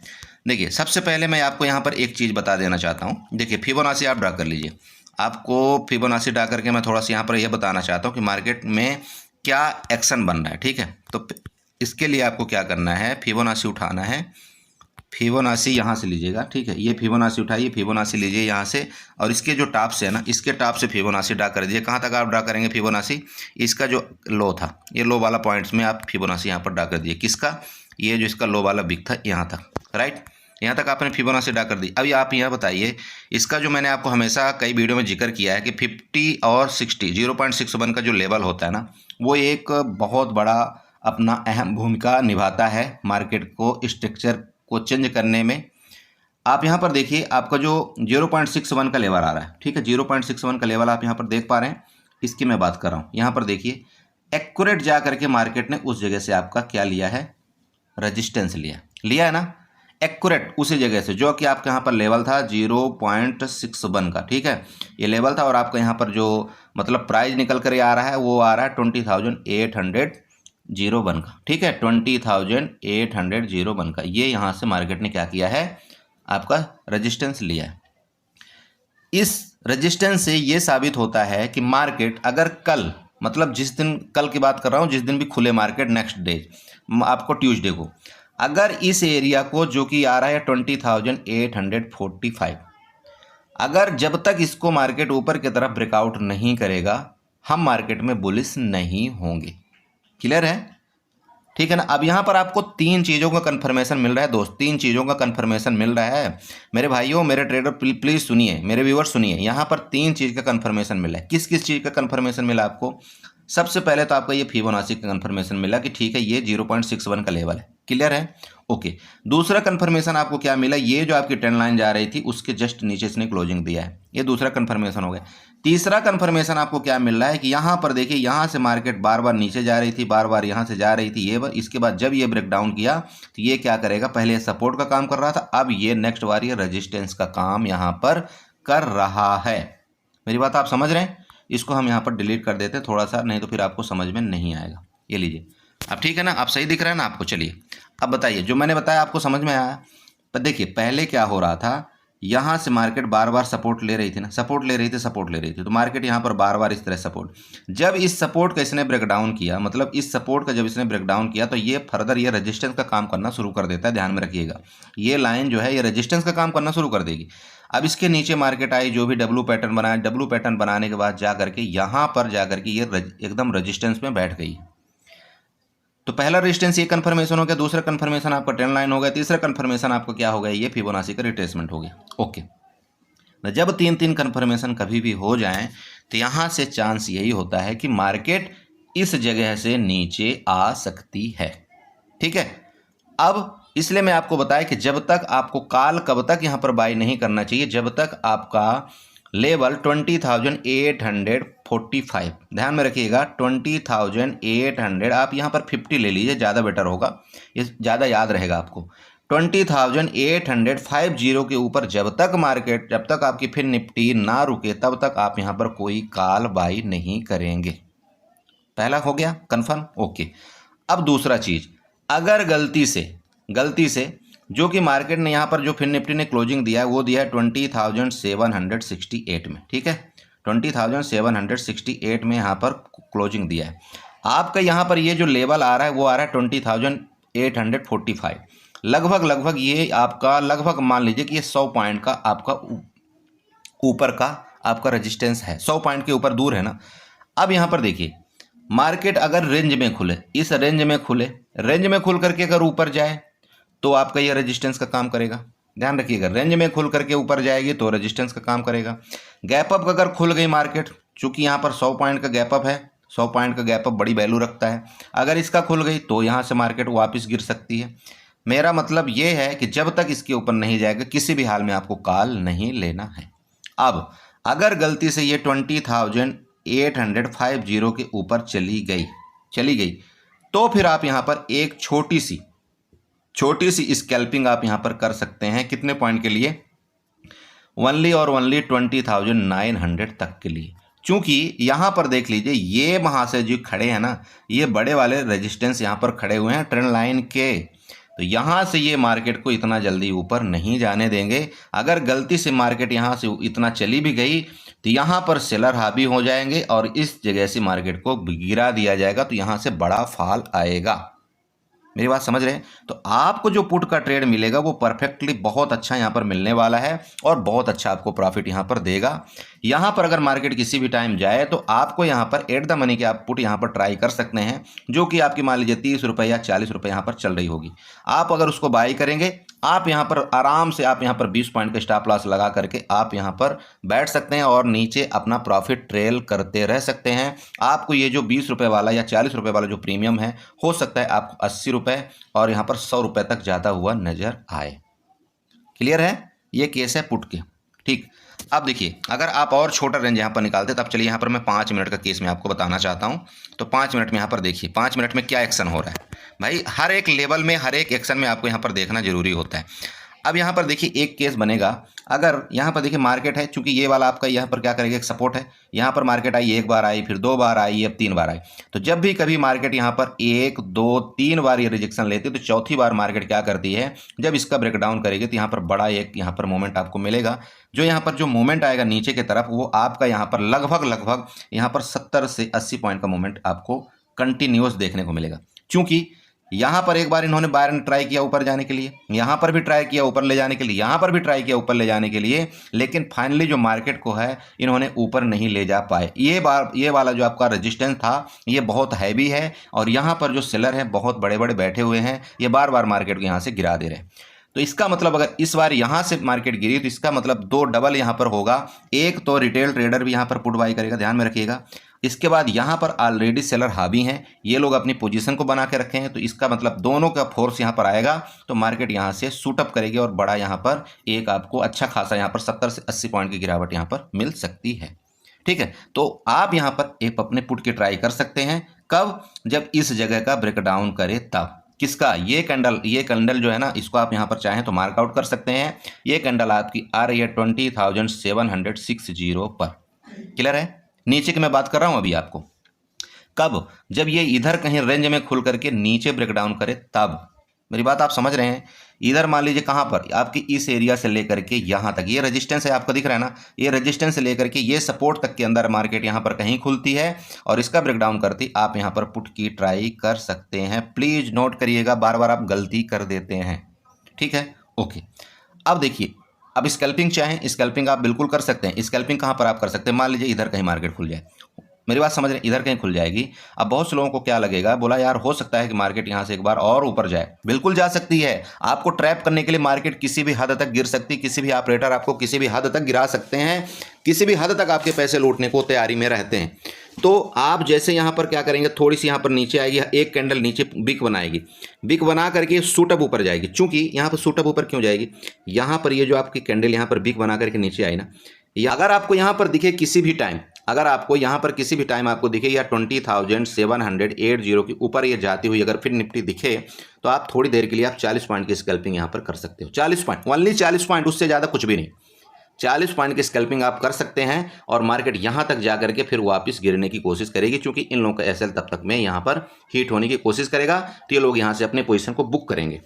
देखिए सबसे पहले मैं आपको यहाँ पर एक चीज़ बता देना चाहता हूँ। देखिए फिबोनाची आप ड्रा कर लीजिए। आपको फिबोनाची ड्रा करके मैं थोड़ा सा यहाँ पर यह बताना चाहता हूँ कि मार्केट में क्या एक्शन बन रहा है। ठीक है, तो इसके लिए आपको क्या करना है, फिबोनाची उठाना है। फिबोनाची यहाँ से लीजिएगा। ठीक है, ये फिबोनाची उठाइए, फिबोनाची लीजिए यहाँ से, और इसके जो टॉप से है ना, इसके टॉप से फिबोनाची ड्रा कर दीजिए। कहाँ तक आप ड्रा करेंगे फिबोनाची, इसका जो लो था, ये लो वाला पॉइंट्स में आप फिबोनाची यहाँ पर ड्रा कर दीजिए। किसका, ये जो इसका लो वाला बिग था यहाँ तक, राइट, यहाँ तक आपने फिबोनाची ड्रा कर दी। अभी आप यहाँ बताइए, इसका जो मैंने आपको हमेशा कई वीडियो में जिक्र किया है कि 50 और 60 0.61 का जो लेवल होता है ना, वो एक बहुत बड़ा अपना अहम भूमिका निभाता है मार्केट को स्ट्रक्चर को चेंज करने में। आप यहाँ पर देखिए, आपका जो 0.61 का लेवल आ रहा है, ठीक है, 0.61 का लेवल आप यहाँ पर देख पा रहे हैं, इसकी मैं बात कर रहा हूँ। यहाँ पर देखिए एक्यूरेट जा करके मार्केट ने उस जगह से आपका क्या लिया है, रेजिस्टेंस लिया है ना। एक्यूरेट उसी जगह से जो कि आपके यहाँ पर लेवल था 0.61 का, ठीक है, ये लेवल था। और आपका यहाँ पर जो मतलब प्राइस निकल कर आ रहा है वो आ रहा है 20,801 का, ठीक है, 20,801 का। ये यहाँ से मार्केट ने क्या किया है, आपका रजिस्टेंस लिया है। इस रजिस्टेंस से ये साबित होता है कि मार्केट अगर कल, मतलब जिस दिन, कल की बात कर रहा हूँ, जिस दिन भी खुले मार्केट, नेक्स्ट डे आपको ट्यूसडे को, अगर इस एरिया को जो कि आ रहा है 20,845, अगर जब तक इसको मार्केट ऊपर की तरफ ब्रेकआउट नहीं करेगा, हम मार्केट में बुलिश नहीं होंगे। क्लियर है, ठीक है ना। अब यहाँ पर आपको तीन चीज़ों का कंफर्मेशन मिल रहा है दोस्त, तीन चीज़ों का कंफर्मेशन मिल रहा है मेरे भाइयों, मेरे ट्रेडर, प्लीज़ सुनिए, मेरे व्यूअर्स सुनिए। यहाँ पर तीन चीज़ का कंफर्मेशन मिला है। किस किस चीज़ का कंफर्मेशन मिला आपको? सबसे पहले तो आपका ये फिबोनाची का कंफर्मेशन मिला कि ठीक है ये 0.61 का लेवल है। क्लियर है, ओके। दूसरा कंफर्मेशन आपको क्या मिला, ये जो आपकी ट्रेंड लाइन जा रही थी उसके जस्ट नीचे इसने क्लोजिंग दिया है, ये दूसरा कंफर्मेशन हो गया। तीसरा कंफर्मेशन आपको क्या मिल रहा है कि यहाँ पर देखिए, यहाँ से मार्केट बार बार नीचे जा रही थी, बार बार यहाँ से जा रही थी, ये इसके बाद जब ये ब्रेक डाउन किया तो ये क्या करेगा, पहले ये सपोर्ट का काम कर रहा था, अब ये नेक्स्ट बार ये रेजिस्टेंस का काम यहाँ पर कर रहा है। मेरी बात आप समझ रहे हैं? इसको हम यहाँ पर डिलीट कर देते हैं थोड़ा सा, नहीं तो फिर आपको समझ में नहीं आएगा। ये लीजिए, अब ठीक है ना, आप सही दिख रहा है ना आपको। चलिए अब बताइए, जो मैंने बताया आपको समझ में आया? पर देखिए पहले क्या हो रहा था, यहाँ से मार्केट बार बार सपोर्ट ले रही थी ना, सपोर्ट ले रही थी, तो मार्केट यहाँ पर बार बार इस तरह सपोर्ट, जब इस सपोर्ट का इसने ब्रेक डाउन किया, मतलब इस सपोर्ट का जब इसने ब्रेक डाउन किया तो ये फर्दर ये रेजिस्टेंस का काम करना शुरू कर देता है। ध्यान में रखिएगा, ये लाइन जो है ये रेजिस्टेंस का काम करना शुरू कर देगी। अब इसके नीचे मार्केट आई, जो भी डब्लू पैटर्न बनाया, डब्लू पैटर्न बनाने के बाद जा करके यहाँ पर जा करके ये एकदम रेजिस्टेंस में बैठ गई। तो पहला रेजिस्टेंस ये कंफर्मेशन हो गया, दूसरा कंफर्मेशन आपका ट्रेंड लाइन हो गया, तीसरा कंफर्मेशन आपको क्या हो गया, ये फिबोनाची का रिट्रेसमेंट हो गया। ओके, जब तीन तीन कंफर्मेशन कभी भी हो जाएं तो यहाँ से चांस यही होता है कि मार्केट इस जगह से नीचे आ सकती है। ठीक है, अब इसलिए मैं आपको बताया कि जब तक आपको कॉल कब तक यहाँ पर बाय नहीं करना चाहिए, जब तक आपका लेवल 20,845, ध्यान में रखिएगा 20,800, आप यहाँ पर 50 ले लीजिए, ज़्यादा बेटर होगा, ये ज़्यादा याद रहेगा आपको। 20,850 के ऊपर जब तक मार्केट, जब तक आपकी फिर निफ्टी ना रुके तब तक आप यहाँ पर कोई कॉल बाय नहीं करेंगे। पहला हो गया कंफर्म, ओके। अब दूसरा चीज़, अगर गलती से जो कि मार्केट ने यहाँ पर जो फिर निफ्टी ने क्लोजिंग दिया है वो दिया है 20,768 में, ठीक है, 20,768 में यहाँ पर क्लोजिंग दिया है। आपका यहाँ पर ये जो लेवल आ रहा है वो आ रहा है 20,845, लगभग ये आपका लगभग मान लीजिए कि ये 100 पॉइंट का आपका ऊपर का आपका रेजिस्टेंस है, 100 पॉइंट के ऊपर दूर है ना। अब यहाँ पर देखिए, मार्केट अगर रेंज में खुले, इस रेंज में खुले, रेंज में खुल करके अगर ऊपर जाए तो आपका ये रेजिस्टेंस का काम करेगा। ध्यान रखिएगा, रेंज में खुल करके ऊपर जाएगी तो रेजिस्टेंस का काम करेगा। गैप अप अगर खुल गई मार्केट, चूंकि यहाँ पर 100 पॉइंट का गैप अप है, 100 पॉइंट का गैप अप बड़ी वैल्यू रखता है, अगर इसका खुल गई तो यहाँ से मार्केट वापस गिर सकती है। मेरा मतलब ये है कि जब तक इसके ऊपर नहीं जाएगा किसी भी हाल में आपको कॉल नहीं लेना है। अब अगर गलती से ये 20,850 के ऊपर चली गई तो फिर आप यहाँ पर एक छोटी सी स्कैल्पिंग आप यहाँ पर कर सकते हैं। कितने पॉइंट के लिए? ओनली और ओनली 20,900 तक के लिए। चूंकि यहाँ पर देख लीजिए, ये वहाँ से जो खड़े हैं ना, ये बड़े वाले रेजिस्टेंस यहाँ पर खड़े हुए हैं ट्रेंड लाइन के, तो यहाँ से ये मार्केट को इतना जल्दी ऊपर नहीं जाने देंगे। अगर गलती से मार्केट यहाँ से इतना चली भी गई तो यहाँ पर सेलर हावी हो जाएंगे और इस जगह से मार्केट को गिरा दिया जाएगा, तो यहाँ से बड़ा फॉल आएगा। मेरी बात समझ रहे हैं? तो आपको जो पुट का ट्रेड मिलेगा वो परफेक्टली बहुत अच्छा यहाँ पर मिलने वाला है और बहुत अच्छा आपको प्रॉफिट यहाँ पर देगा। यहाँ पर अगर मार्केट किसी भी टाइम जाए तो आपको यहाँ पर एट द मनी के आप पुट यहाँ पर ट्राई कर सकते हैं, जो कि आपकी मान लीजिए 30 रुपये या 40 रुपये यहाँ पर चल रही होगी। आप अगर उसको बाई करेंगे, आप यहाँ पर आराम से आप यहाँ पर 20 पॉइंट का स्टॉप लॉस लगा करके आप यहाँ पर बैठ सकते हैं और नीचे अपना प्रॉफिट ट्रेल करते रह सकते हैं। आपको ये जो 20 रुपये वाला या 40 रुपये वाला जो प्रीमियम है, हो सकता है आपको 80 रुपये और यहाँ पर 100 रुपये तक जाता हुआ नजर आए। क्लियर है? ये केस है पुट के। ठीक, अब देखिए, अगर आप और छोटा रेंज यहाँ पर निकालते तब चलिए यहाँ पर मैं 5 मिनट का केस मैं आपको बताना चाहता हूँ। तो 5 मिनट में यहाँ पर देखिए 5 मिनट में क्या एक्शन हो रहा है। भाई हर एक लेवल में हर एक एक्शन में आपको यहाँ पर देखना जरूरी होता है। अब यहाँ पर देखिए एक केस बनेगा, अगर यहाँ पर देखिए मार्केट है, चूंकि ये वाला आपका यहाँ पर क्या करेगा, एक सपोर्ट है। यहाँ पर मार्केट आई, एक बार आई, फिर 2 बार आई, अब 3 बार आई। तो जब भी कभी मार्केट यहाँ पर 1 2 3 बार ये रिजेक्शन लेती है, तो चौथी बार मार्केट क्या करती है, जब इसका ब्रेकडाउन करेगी तो यहाँ पर बड़ा एक यहाँ पर मोमेंट आपको मिलेगा। जो यहाँ पर जो मोमेंट आएगा नीचे की तरफ, वो आपका यहाँ पर लगभग यहाँ पर 70 से 80 पॉइंट का मोमेंट आपको कंटिन्यूस देखने को मिलेगा। क्योंकि यहाँ पर एक बार इन्होंने बायर ने ट्राई किया ऊपर जाने के लिए, यहाँ पर भी ट्राई किया ऊपर ले जाने के लिए, यहाँ पर भी ट्राई किया ऊपर ले जाने के लिए, लेकिन फाइनली जो मार्केट को है इन्होंने ऊपर नहीं ले जा पाए। ये वाला जो आपका रेजिस्टेंस था ये बहुत हैवी है, और यहाँ पर जो सेलर हैं बहुत बड़े बड़े बैठे हुए हैं, ये बार बार मार्केट को यहाँ से गिरा दे रहे हैं। तो इसका मतलब अगर इस बार यहाँ से मार्केट गिरी तो इसका मतलब 2 डबल यहाँ पर होगा। एक तो रिटेल ट्रेडर भी यहाँ पर पुट बाई करेगा, ध्यान में रखिएगा। इसके बाद यहाँ पर ऑलरेडी सेलर हावी हैं, ये लोग अपनी पोजीशन को बना के रखे हैं, तो इसका मतलब दोनों का फोर्स यहाँ पर आएगा, तो मार्केट यहाँ से शूटअप करेगी और बड़ा यहाँ पर एक आपको अच्छा खासा यहाँ पर 70 से 80 पॉइंट की गिरावट यहाँ पर मिल सकती है। ठीक है, तो आप यहाँ पर एक अपने पुट की ट्राई कर सकते हैं। कब? जब इस जगह का ब्रेकडाउन करे तब। किसका? ये कैंडल जो है ना, इसको आप यहाँ पर चाहें तो मार्कआउट कर सकते हैं। ये कैंडल आपकी आ रही है 20,760 पर। क्लियर है? नीचे की मैं बात कर रहा हूँ अभी आपको। कब? जब ये इधर कहीं रेंज में खुल करके नीचे ब्रेकडाउन करे तब। मेरी बात आप समझ रहे हैं? इधर मान लीजिए कहाँ पर, आपकी इस एरिया से लेकर के यहाँ तक ये रेजिस्टेंस है, आपको दिख रहा है ना, ये रेजिस्टेंस से लेकर के ये सपोर्ट तक के अंदर मार्केट यहाँ पर कहीं खुलती है और इसका ब्रेकडाउन करती, आप यहाँ पर पुट की ट्राई कर सकते हैं। प्लीज नोट करिएगा, बार बार आप गलती कर देते हैं। ठीक है, ओके। अब देखिए, अब स्कैल्पिंग चाहें, स्कैल्पिंग आप बिल्कुल कर सकते हैं। स्कैल्पिंग कहाँ पर आप कर सकते हैं? मान लीजिए इधर कहीं मार्केट खुल जाए, मेरी बात समझ रहे हैं, इधर कहीं खुल जाएगी। अब बहुत से लोगों को क्या लगेगा, बोला यार हो सकता है कि मार्केट यहाँ से एक बार और ऊपर जाए। बिल्कुल जा सकती है। आपको ट्रैप करने के लिए मार्केट किसी भी हद तक गिर सकती, किसी भी ऑपरेटर आपको किसी भी हद तक गिरा सकते हैं, किसी भी हद तक आपके पैसे लूटने को तैयारी में रहते हैं। तो आप जैसे यहाँ पर क्या करेंगे, थोड़ी सी यहाँ पर नीचे आएगी, एक कैंडल नीचे बिक बनाएगी, बिक बना करके शूटअप ऊपर जाएगी। चूंकि यहाँ पर शूटअप ऊपर क्यों जाएगी, यहाँ पर ये जो आपकी कैंडल यहाँ पर बिक बना करके नीचे आई ना, अगर आपको यहाँ पर दिखे किसी भी टाइम, अगर आपको यहाँ पर किसी भी टाइम आपको दिखे या 20,780 के ऊपर ये जाती हुई अगर फिर निफ्टी दिखे, तो आप थोड़ी देर के लिए आप 40 पॉइंट की स्कैल्पिंग यहाँ पर कर सकते हो। 40 पॉइंट, ओनली 40 पॉइंट, उससे ज़्यादा कुछ भी नहीं। 40 पॉइंट की स्कैल्पिंग आप कर सकते हैं और मार्केट यहाँ तक जा करके फिर वापस गिरने की कोशिश करेगी, क्योंकि इन लोगों का एसएल तब तक में यहाँ पर हीट होने की कोशिश करेगा, तो ये लोग यहाँ से अपने पोजीशन को बुक करेंगे।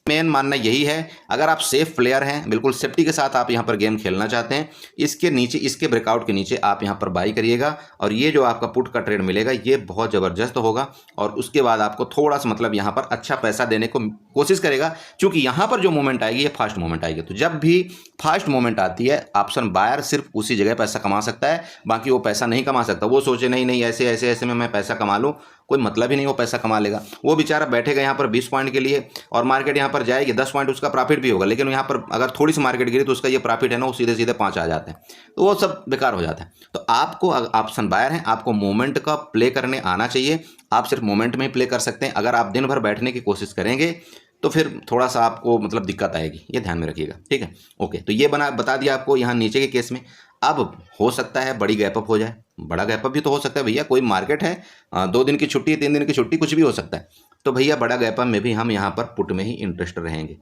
मेन मानना यही है, अगर आप सेफ प्लेयर हैं, बिल्कुल सेफ्टी के साथ आप यहाँ पर गेम खेलना चाहते हैं, इसके नीचे, इसके ब्रेकआउट के नीचे आप यहाँ पर बाई करिएगा और ये जो आपका पुट का ट्रेड मिलेगा ये बहुत ज़बरदस्त होगा और उसके बाद आपको थोड़ा सा मतलब यहाँ पर अच्छा पैसा देने को कोशिश करेगा, क्योंकि यहाँ पर जो मूवमेंट आएगी ये फास्ट मूवमेंट आएगी। तो जब भी फास्ट मूवमेंट आती है, ऑप्शन बायर सिर्फ उसी जगह पैसा कमा सकता है, बाकी वो पैसा नहीं कमा सकता। वो सोचे नहीं ऐसे ऐसे ऐसे में मैं पैसा कमा लूँ, कोई मतलब ही नहीं, वो पैसा कमा लेगा। वो बेचारा बैठेगा यहाँ पर 20 पॉइंट के लिए और मार्केट यहाँ पर जाएगी 10 पॉइंट, उसका प्रॉफिट भी होगा, लेकिन यहाँ पर अगर थोड़ी सी मार्केट गिरी तो उसका ये प्रॉफिट है ना, वो सीधे सीधे 5 आ जाते हैं, तो वो सब बेकार हो जाता है। तो आपको ऑप्शन बायर है, आपको मोमेंट का प्ले करने आना चाहिए। आप सिर्फ मोमेंट में ही प्ले कर सकते हैं। अगर आप दिन भर बैठने की कोशिश करेंगे तो फिर थोड़ा सा आपको मतलब दिक्कत आएगी, ये ध्यान में रखिएगा। ठीक है, ओके। तो ये बता दिया आपको यहाँ नीचे के केस में। अब हो सकता है बड़ी गैप अप हो जाए, बड़ा गैप अप भी तो हो सकता है भैया, कोई मार्केट है 2 दिन की छुट्टी, 3 दिन की छुट्टी, कुछ भी हो सकता है। तो भैया बड़ा गैप अप में भी हम यहाँ पर पुट में ही इंटरेस्ट रहेंगे,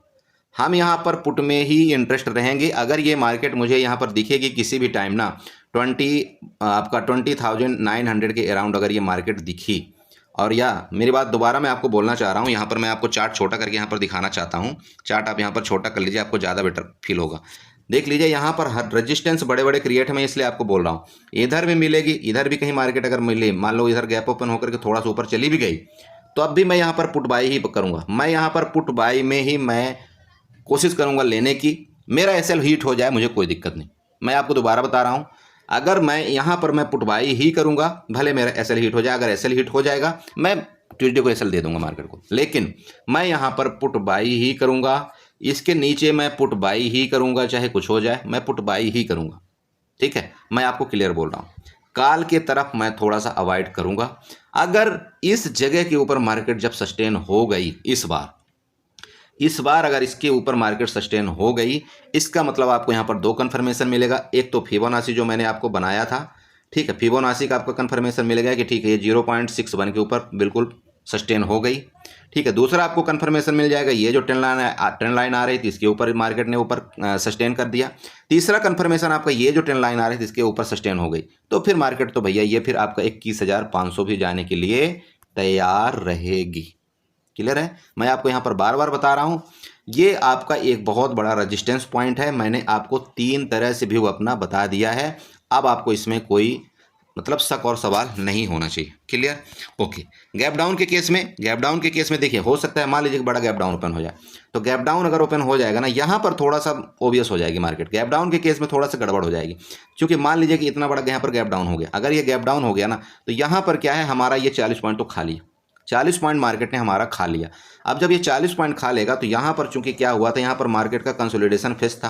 हम यहाँ पर पुट में ही इंटरेस्ट रहेंगे। अगर ये मार्केट मुझे यहाँ पर दिखेगी किसी भी टाइम ना 20,900 के अराउंड अगर ये मार्केट दिखी, और या मेरी बात दोबारा मैं आपको बोलना चाह रहा हूँ, यहाँ पर मैं आपको चार्ट छोटा करके यहाँ पर दिखाना चाहता हूँ। चार्ट आप यहाँ पर छोटा कर लीजिए, आपको ज़्यादा बेटर फील होगा। देख लीजिए यहाँ पर हर रेजिस्टेंस बड़े बड़े क्रिएट है, मैं इसलिए आपको बोल रहा हूँ। इधर भी मिलेगी, इधर भी कहीं मार्केट अगर मिले, मान लो इधर गैप ओपन होकर के थोड़ा सा ऊपर चली भी गई, तो अब भी मैं यहाँ पर पुट बाई ही करूँगा। मैं यहाँ पर पुट बाई में ही मैं कोशिश करूँगा लेने की। मेरा एसएल हीट हो जाए मुझे कोई दिक्कत नहीं। मैं आपको दोबारा बता रहा हूँ, अगर मैं यहाँ पर मैं पुट बाई ही करूँगा, भले मेरा एसएल हीट हो जाए, अगर एसएल हीट हो जाएगा मैं ट्यूसडे को एसएल दे दूंगा मार्केट को, लेकिन मैं यहाँ पर पुट बाई ही करूँगा। इसके नीचे मैं पुट बाई ही करूँगा, चाहे कुछ हो जाए मैं पुट बाई ही करूँगा। ठीक है, मैं आपको क्लियर बोल रहा हूँ। काल के तरफ मैं थोड़ा सा अवॉइड करूँगा। अगर इस जगह के ऊपर मार्केट जब सस्टेन हो गई, इस बार इस बार अगर इसके ऊपर मार्केट सस्टेन हो गई, इसका मतलब आपको यहाँ पर दो कन्फर्मेशन मिलेगा। एक तो फिबोनाची जो मैंने आपको बनाया था, ठीक है, फिबोनाची का आपको कन्फर्मेशन मिलेगा कि ठीक है ये 0.61 के ऊपर बिल्कुल सस्टेन हो गई, ठीक है। दूसरा आपको कन्फर्मेशन मिल जाएगा ये जो ट्रेंड लाइन आ रही थी इसके ऊपर मार्केट ने ऊपर सस्टेन कर दिया। तीसरा कन्फर्मेशन आपका ये जो ट्रेंड लाइन आ रही थी इसके ऊपर सस्टेन हो गई, तो फिर मार्केट तो भैया ये फिर आपका 21,500 भी जाने के लिए तैयार रहेगी। क्लियर है? मैं आपको यहाँ पर बार बार बता रहा हूँ, ये आपका एक बहुत बड़ा रेजिस्टेंस पॉइंट है। मैंने आपको 3 तरह से व्यू अपना बता दिया है। अब आपको इसमें कोई मतलब शक और सवाल नहीं होना चाहिए। क्लियर? ओके। गैप डाउन के केस में देखिए, हो सकता है मान लीजिए कि बड़ा गैप डाउन ओपन हो जाए, तो गैप डाउन अगर ओपन हो जाएगा ना, यहाँ पर थोड़ा सा ओबियस हो जाएगी मार्केट। गैप डाउन के केस में थोड़ा सा गड़बड़ हो जाएगी, क्योंकि मान लीजिए कि इतना बड़ा यहाँ पर गैप डाउन हो गया। अगर ये गैप डाउन हो गया ना, तो यहाँ पर क्या है, हमारा ये 40 पॉइंट तो खा लिया, 40 पॉइंट मार्केट ने हमारा खा लिया। अब जब ये 40 पॉइंट खा लेगा, तो यहाँ पर चूंकि क्या हुआ था, यहाँ पर मार्केट का कंसोलिडेशन फेज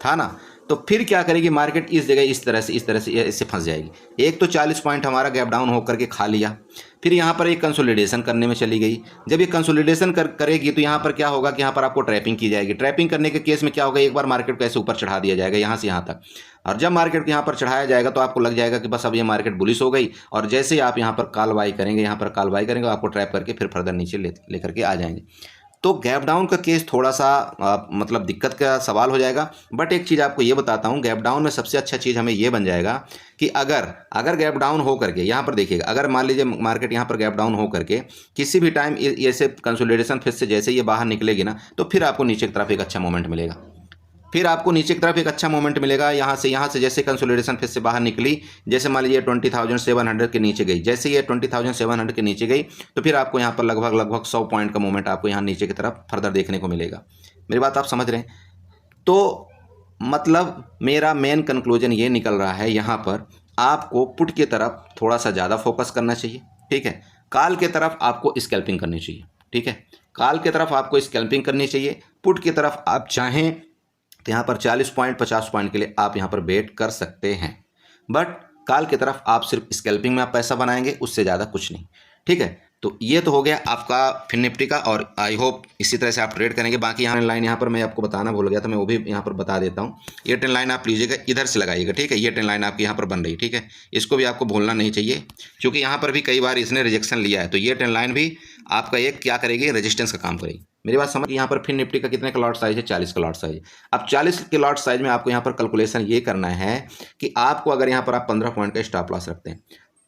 था ना, तो फिर क्या करेगी मार्केट, इस जगह इस तरह से इससे फंस जाएगी। एक तो 40 पॉइंट हमारा गैप डाउन होकर के खा लिया, फिर यहाँ पर एक कंसोलिडेशन करने में चली गई। जब ये कंसोलिडेशन करेगी तो यहाँ पर क्या होगा कि यहाँ पर आपको ट्रैपिंग की जाएगी। ट्रैपिंग करने के केस में क्या होगा, एक बार मार्केट को ऐसे ऊपर चढ़ा दिया जाएगा यहाँ से यहाँ तक, और जब मार्केट को यहाँ पर चढ़ाया जाएगा तो आपको लग जाएगा कि बस अब ये मार्केट बुलिश हो गई, और जैसे ही आप यहाँ पर कॉल बाई करेंगे, यहाँ पर कॉल बाई करेंगे, आपको ट्रैप करके फिर फर्दर नीचे लेकर के आ जाएंगे। तो गैप डाउन का केस थोड़ा सा मतलब दिक्कत का सवाल हो जाएगा। बट एक चीज़ आपको ये बताता हूँ, गैप डाउन में सबसे अच्छा चीज़ हमें ये बन जाएगा कि अगर गैप डाउन हो करके यहाँ पर देखिएगा, अगर मान लीजिए मार्केट यहाँ पर गैप डाउन हो करके किसी भी टाइम ऐसे कंसोलिडेशन फेज से जैसे ये बाहर निकलेगी ना, तो फिर आपको नीचे की तरफ एक अच्छा मोमेंट मिलेगा। यहाँ से जैसे कंसोलिडेशन फेज से बाहर निकली, जैसे मान लीजिए 20,700 के नीचे गई, जैसे ये 20,700 के नीचे गई, तो फिर आपको यहाँ पर लगभग 100 पॉइंट का मूवमेंट आपको यहाँ नीचे की तरफ फर्दर देखने को मिलेगा। मेरी बात आप समझ रहे हैं? तो मतलब मेरा मेन कंक्लूजन ये निकल रहा है, यहाँ पर आपको पुट की तरफ थोड़ा सा ज़्यादा फोकस करना चाहिए, ठीक है। कॉल की तरफ आपको स्कैल्पिंग करनी चाहिए, ठीक है। कॉल की तरफ आपको स्कैल्पिंग करनी चाहिए। पुट की तरफ आप चाहें तो यहाँ पर 40 पॉइंट 50 पॉइंट के लिए आप यहाँ पर बेट कर सकते हैं, बट कॉल की तरफ आप सिर्फ स्कैल्पिंग में आप पैसा बनाएंगे, उससे ज़्यादा कुछ नहीं, ठीक है। तो ये तो हो गया आपका फिन निफ्टी का, और आई होप इसी तरह से आप ट्रेड करेंगे। बाकी यहाँ लाइन यहाँ पर मैं आपको बताना भूल गया था, मैं वो भी यहाँ पर बता देता हूँ। ये ट्रेंड लाइन आप लीजिएगा, इधर से लगाइएगा, ठीक है। ये ट्रेंड लाइन आपकी यहाँ पर बन रही है, ठीक है। इसको भी आपको भूलना नहीं चाहिए, क्योंकि यहाँ पर भी कई बार इसने रिजेक्शन लिया है, तो ये ट्रेंड लाइन भी आपका एक क्या करेगी, रेजिस्टेंस का काम करेगी। मेरी बात समझ। यहाँ पर फिर निफ्टी का कितने का लॉट साइज है, 40 का लॉट साइज है। अब 40 के लॉट साइज में आपको यहाँ पर कैलकुलेशन ये करना है कि आपको अगर यहाँ पर आप 15 पॉइंट का स्टॉप लॉस रखते हैं,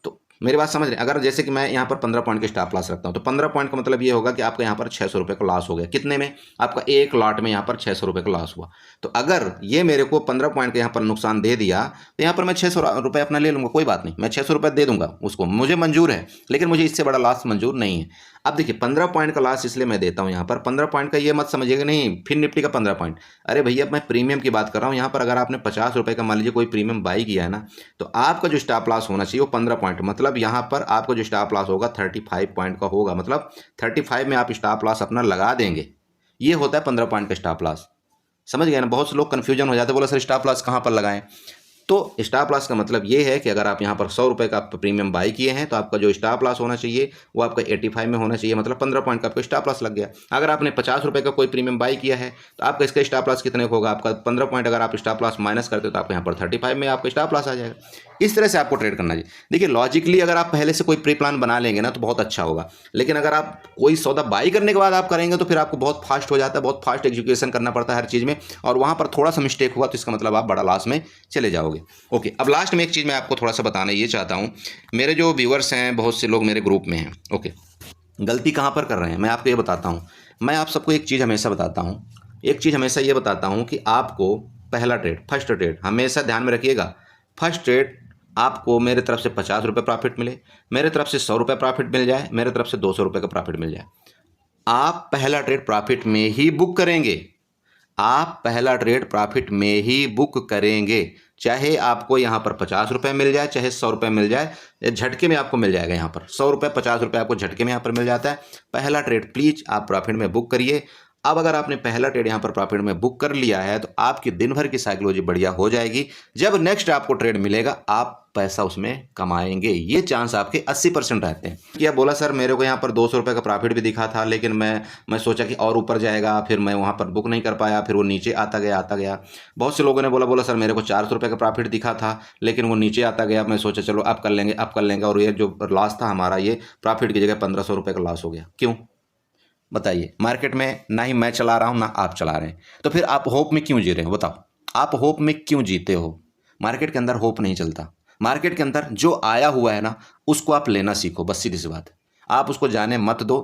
तो मेरी बात समझ रहे हैं, अगर जैसे कि मैं यहाँ पर 15 पॉइंट का स्टॉप लॉस रखता हूँ, तो 15 पॉइंट का मतलब ये होगा कि आपका यहाँ पर 600 रुपये का लॉस हो गया। कितने में? आपका एक लॉट में यहाँ पर 600 रुपये का लॉस हुआ। तो अगर ये मेरे को 15 पॉइंट का यहाँ पर नुकसान दे दिया, तो यहाँ पर मैं 600 रुपये अपना ले लूँगा, कोई बात नहीं, मैं 600 रुपये दे दूंगा उसको, मुझे मंजूर है, लेकिन मुझे इससे बड़ा लॉस मंजूर नहीं है। अब देखिए 15 पॉइंट का लॉस इसलिए मैं देता हूँ यहाँ पर, 15 पॉइंट का ये मत समझिएगा नहीं फिर निफ्टी का 15 पॉइंट, अरे भैया मैं प्रीमियम की बात कर रहा हूँ। यहाँ पर अगर आपने 50 रुपये का मान लीजिए कोई प्रीमियम बाई किया है ना, तो आपका जो स्टॉप लॉस होना चाहिए वो 15 पॉइंट, मतलब यहाँ पर आपका जो स्टॉप लॉस होगा 35 पॉइंट का होगा, मतलब 35 में आप स्टॉप लॉस अपना लगा देंगे। ये होता है 15 पॉइंट का स्टॉप लॉस। समझ गए ना? बहुत से लोग कन्फ्यूजन हो जाते हैं, बोला सर स्टॉप लॉस कहाँ पर लगाएं। तो स्टॉप लॉस का मतलब ये है कि अगर आप यहाँ पर 100 रुपये का प्रीमियम बाई किए हैं, तो आपका जो स्टॉप लॉस होना चाहिए वो आपका 85 में होना चाहिए, मतलब 15 पॉइंट का आपको स्टॉप लॉस लग गया। अगर आपने 50 रुपये का कोई प्रीमियम बाई किया है, तो आपका इसका स्टॉप लॉस कितने का होगा? आपका 15 पॉइंट अगर आप स्टॉप लॉस माइनस करते हो, तो आपको यहाँ पर 35 में आपका स्टॉप लॉस आ जाएगा। इस तरह से आपको ट्रेड करना चाहिए। देखिए लॉजिकली अगर आप पहले से कोई प्री प्लान बना लेंगे ना, तो बहुत अच्छा होगा, लेकिन अगर आप कोई सौदा बाई करने के बाद आप करेंगे, तो फिर आपको बहुत फास्ट हो जाता है, बहुत फास्ट एग्जीक्यूशन करना पड़ता है हर चीज़ में, और वहाँ पर थोड़ा सा मिस्टेक हुआ तो इसका मतलब आप बड़ा लॉस में चले जाओगे। ओके, अब लास्ट में एक चीज़ मैं आपको थोड़ा सा बताना ये चाहता हूँ, मेरे जो व्यूअर्स हैं बहुत से लोग मेरे ग्रुप में हैं, ओके, गलती कहाँ पर कर रहे हैं मैं आपको ये बताता हूँ। मैं आप सबको एक चीज़ हमेशा बताता हूँ, ये बताता हूँ कि आपको पहला ट्रेड, फर्स्ट ट्रेड हमेशा ध्यान में रखिएगा। फर्स्ट ट्रेड आपको मेरे तरफ से 50 रुपये प्रॉफिट मिले, मेरे तरफ से 100 रुपये प्रॉफिट मिल जाए, मेरे तरफ से 200 रुपये का प्रॉफिट मिल जाए, आप पहला ट्रेड प्रॉफिट में ही बुक करेंगे। आप पहला ट्रेड प्रॉफिट में ही बुक करेंगे, चाहे आपको यहाँ पर 50 रुपये मिल जाए, चाहे 100 रुपये मिल जाए, झटके में आपको मिल जाएगा। यहाँ पर 100 रुपये 50 रुपये आपको झटके में यहाँ पर मिल जाता है। पहला ट्रेड प्लीज़ आप प्रॉफिट में बुक करिए। अब अगर आपने पहला ट्रेड यहाँ पर प्रॉफिट में बुक कर लिया है तो आपकी दिन भर की साइकोलॉजी बढ़िया हो जाएगी। जब नेक्स्ट आपको ट्रेड मिलेगा आप पैसा उसमें कमाएंगे, ये चांस आपके 80% रहते हैं। क्या बोला सर मेरे को यहाँ पर 200 रुपये का प्रॉफिट भी दिखा था, लेकिन मैं सोचा कि और ऊपर जाएगा, फिर मैं वहाँ पर बुक नहीं कर पाया, फिर वो नीचे आता गया। बहुत से लोगों ने बोला सर मेरे को 400 रुपये का प्रॉफिट दिखा था लेकिन वो नीचे आता गया, मैं सोचा चलो अब कर लेंगे और ये जो लॉस था हमारा ये प्रॉफिट की जगह 1500 रुपये का लॉस हो गया। क्यों बताइए? मार्केट में ना ही मैं चला रहा हूँ ना आप चला रहे हैं, तो फिर आप होप में क्यों जी रहे हो? बताओ, आप होप में क्यों जीते हो? मार्केट के अंदर होप नहीं चलता। मार्केट के अंदर जो आया हुआ है ना उसको आप लेना सीखो, बस सीधी सी बात है। आप उसको जाने मत दो।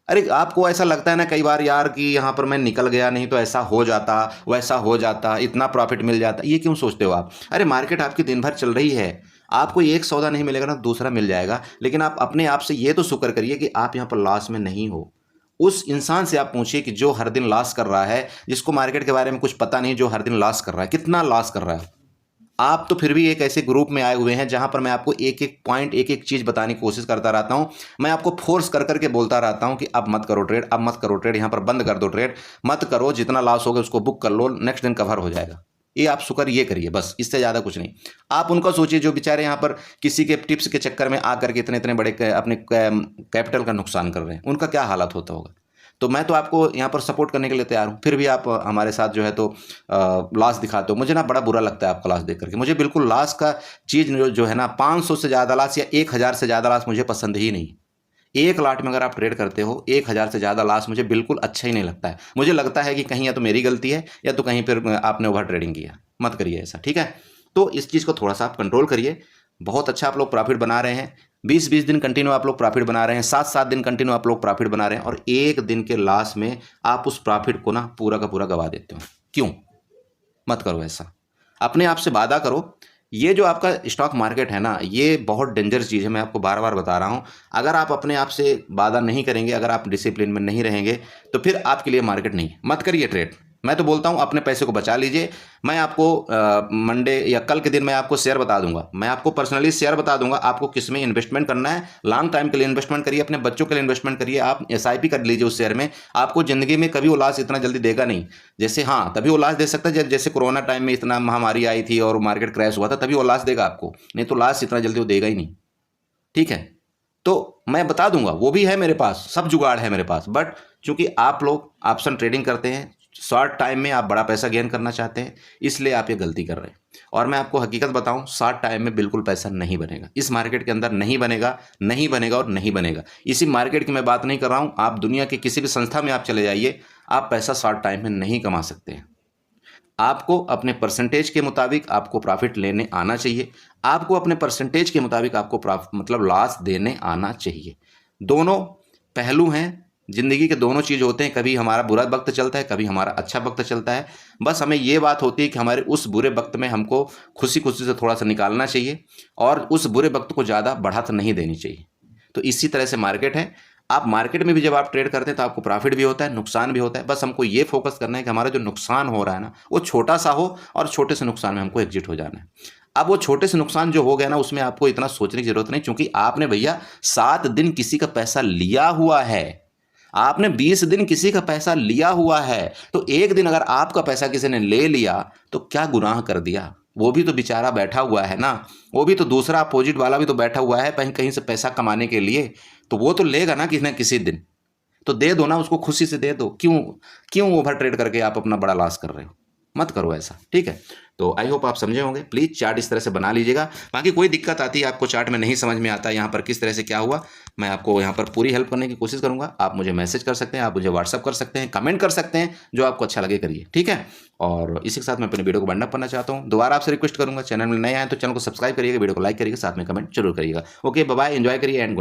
अरे आपको ऐसा लगता है ना कई बार यार कि यहाँ पर मैं निकल गया, नहीं तो ऐसा हो जाता, वैसा हो जाता, इतना प्रॉफिट मिल जाता, ये क्यों सोचते हो आप? अरे मार्केट आपकी दिन भर चल रही है, आपको एक सौदा नहीं मिलेगा ना दूसरा मिल जाएगा, लेकिन आप अपने आप से ये तो शुक्र करिए कि आप यहाँ पर लॉस में नहीं हो। उस इंसान से आप पूछिए कि जो हर दिन लॉस कर रहा है, जिसको मार्केट के बारे में कुछ पता नहीं, जो हर दिन लॉस कर रहा है, कितना लॉस कर रहा है। आप तो फिर भी एक ऐसे ग्रुप में आए हुए हैं जहां पर मैं आपको एक एक पॉइंट, एक एक चीज बताने की कोशिश करता रहता हूं। मैं आपको फोर्स कर करके बोलता रहता हूं कि अब मत करो ट्रेड, अब मत करो ट्रेड, यहां पर बंद कर दो ट्रेड, मत करो, जितना लॉस होगा उसको बुक कर लो, नेक्स्ट दिन कवर हो जाएगा। ये आप शुक्र ये करिए, बस इससे ज़्यादा कुछ नहीं। आप उनका सोचिए जो बेचारे यहाँ पर किसी के टिप्स के चक्कर में आकर के इतने इतने बड़े अपने कैपिटल का नुकसान कर रहे हैं, उनका क्या हालत होता होगा। तो मैं तो आपको यहाँ पर सपोर्ट करने के लिए तैयार हूँ, फिर भी आप हमारे साथ जो है तो लॉस दिखाते हो। मुझे ना बड़ा बुरा लगता है आपका लॉस देख करके। मुझे बिल्कुल लॉस का चीज़ जो है ना 500 से ज़्यादा लॉस या 1000 से ज़्यादा लॉस मुझे पसंद ही नहीं। एक लाट में अगर आप ट्रेड करते हो 1000 से ज़्यादा लॉस मुझे बिल्कुल अच्छा ही नहीं लगता है। मुझे लगता है कि कहीं या तो मेरी गलती है या तो कहीं फिर आपने ओवर ट्रेडिंग किया। मत करिए ऐसा, ठीक है? तो इस चीज़ को थोड़ा सा आप कंट्रोल करिए। बहुत अच्छा आप लोग प्रॉफिट बना रहे हैं, 20-20 दिन कंटिन्यू आप लोग प्रॉफिट बना रहे हैं, 7-7 दिन कंटिन्यू आप लोग प्रॉफिट बना रहे हैं, और एक दिन के लॉस में आप उस प्रॉफिट को ना पूरा का पूरा गवा देते हो। क्यों? मत करो ऐसा। अपने आप से वादा करो। ये जो आपका स्टॉक मार्केट है ना, ये बहुत डेंजर चीज़ है, मैं आपको बार बार बता रहा हूँ। अगर आप अपने आप से वादा नहीं करेंगे, अगर आप डिसिप्लिन में नहीं रहेंगे, तो फिर आपके लिए मार्केट नहीं है। मत करिए ट्रेड। मैं तो बोलता हूँ अपने पैसे को बचा लीजिए। मैं आपको मंडे या कल के दिन मैं आपको शेयर बता दूंगा, मैं आपको पर्सनली शेयर बता दूंगा आपको किस में इन्वेस्टमेंट करना है। लॉन्ग टाइम के लिए इन्वेस्टमेंट करिए, अपने बच्चों के लिए इन्वेस्टमेंट करिए, आप SIP कर लीजिए उस शेयर में। आपको जिंदगी में कभी वो लॉस इतना जल्दी देगा नहीं। जैसे हाँ तभी वो लॉस दे सकता है जैसे कोरोना टाइम में इतना महामारी आई थी और मार्केट क्रैश हुआ था, तभी वो लॉस देगा आपको, नहीं तो लॉस इतना जल्दी वो देगा ही नहीं। ठीक है, तो मैं बता दूंगा, वो भी है मेरे पास, सब जुगाड़ है मेरे पास। बट चूंकि आप लोग ऑप्शन ट्रेडिंग करते हैं, शॉर्ट टाइम में आप बड़ा पैसा गेन करना चाहते हैं, इसलिए आप ये गलती कर रहे हैं। और मैं आपको हकीकत बताऊं, शॉर्ट टाइम में बिल्कुल पैसा नहीं बनेगा, इस मार्केट के अंदर नहीं बनेगा, नहीं बनेगा और नहीं बनेगा। इसी मार्केट की मैं बात नहीं कर रहा हूं, आप दुनिया के किसी भी संस्था में आप चले जाइए, आप पैसा शॉर्ट टाइम में नहीं कमा सकते हैं। आपको अपने परसेंटेज के मुताबिक आपको प्रॉफिट लेने आना चाहिए, आपको अपने परसेंटेज के मुताबिक आपको मतलब लॉस देने आना चाहिए। दोनों पहलू हैं जिंदगी के, दोनों चीज़ होते हैं। कभी हमारा बुरा वक्त चलता है, कभी हमारा अच्छा वक्त चलता है। बस हमें ये बात होती है कि हमारे उस बुरे वक्त में हमको खुशी खुशी से थोड़ा सा निकालना चाहिए और उस बुरे वक्त को ज़्यादा बढ़त नहीं देनी चाहिए। तो इसी तरह से मार्केट है। आप मार्केट में भी जब आप ट्रेड करते हैं तो आपको प्रॉफिट भी होता है, नुकसान भी होता है। बस हमको ये फोकस करना है कि हमारा जो नुकसान हो रहा है ना वो छोटा सा हो और छोटे से नुकसान में हमको एग्जिट हो जाना है। अब वो छोटे से नुकसान जो हो गया ना उसमें आपको इतना सोचने की जरूरत नहीं, क्योंकि आपने भैया 7 दिन किसी का पैसा लिया हुआ है, आपने 20 दिन किसी का पैसा लिया हुआ है। तो एक दिन अगर आपका पैसा किसी ने ले लिया तो क्या गुनाह कर दिया? वो भी तो बेचारा बैठा हुआ है ना, वो भी तो दूसरा अपोजिट वाला भी तो बैठा हुआ है कहीं कहीं से पैसा कमाने के लिए, तो वो तो लेगा ना किसी न किसी दिन। तो दे दो ना उसको, खुशी से दे दो। क्यों ओवर ट्रेड करके आप अपना बड़ा लॉस कर रहे हो? मत करो ऐसा, ठीक है? तो आई होप आप समझे होंगे। प्लीज़ चार्ट इस तरह से बना लीजिएगा। बाकी कोई दिक्कत आती है आपको, चार्ट में नहीं समझ में आता यहाँ पर किस तरह से क्या हुआ, मैं आपको यहाँ पर पूरी हेल्प करने की कोशिश करूँगा। आप मुझे मैसेज कर सकते हैं, आप मुझे व्हाट्सअप कर सकते हैं, कमेंट कर सकते हैं, जो आपको अच्छा लगे करिए, ठीक है? और इसी के साथ मैं अपने वीडियो को बंड अप करना चाहता हूँ। दोबारा आपसे रिक्वेस्ट करूँगा, चैनल में नए आए तो चैनल को सब्सक्राइब करिएगा, वीडियो को लाइक करिएगा, साथ में कमेंट जरूर करिएगा। ओके, बाय बाय, एंजॉय करिए एंड गुड।